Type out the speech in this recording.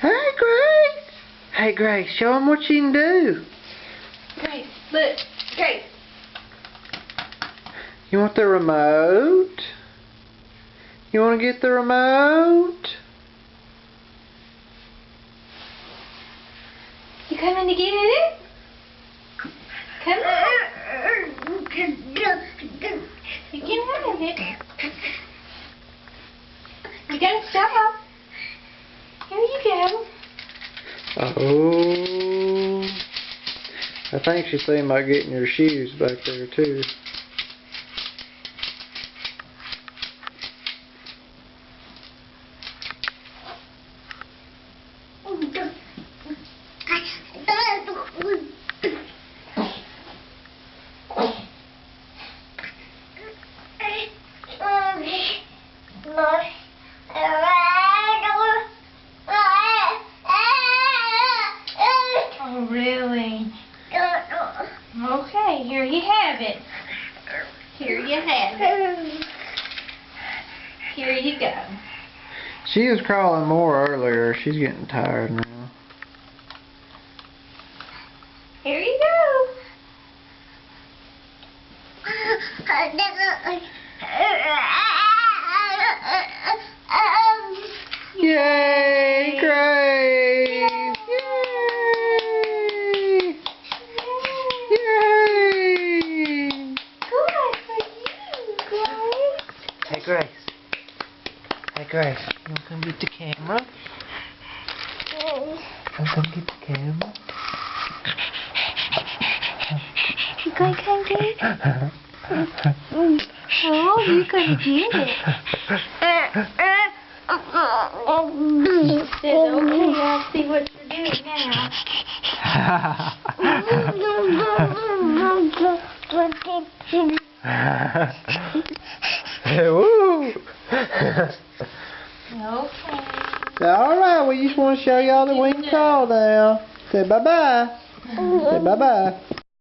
Hey, Grace. Hey, Grace, show him what you can do. Grace, look. Grace. You want the remote? You want to get the remote? You coming to get it? Come on. You can have it. You gotta stop. Here you go. Oh. I think she's thinking about getting your shoes back there, too. Oh, really? Okay, here you have it. Here you have it. Here you go. She was crawling more earlier. She's getting tired now. Here you go. Yay, Grace! Yay! Yay! Good for you, Grace. Hey, Grace. Hey, Grace. You want to come get the camera? You want to come get the camera? You going to come get it? Oh, you're going to get it. She said, okay, I'll see what you're doing now. Woo! Okay. Alright, we just want to show y'all the wing call now. Say bye-bye. Say bye-bye.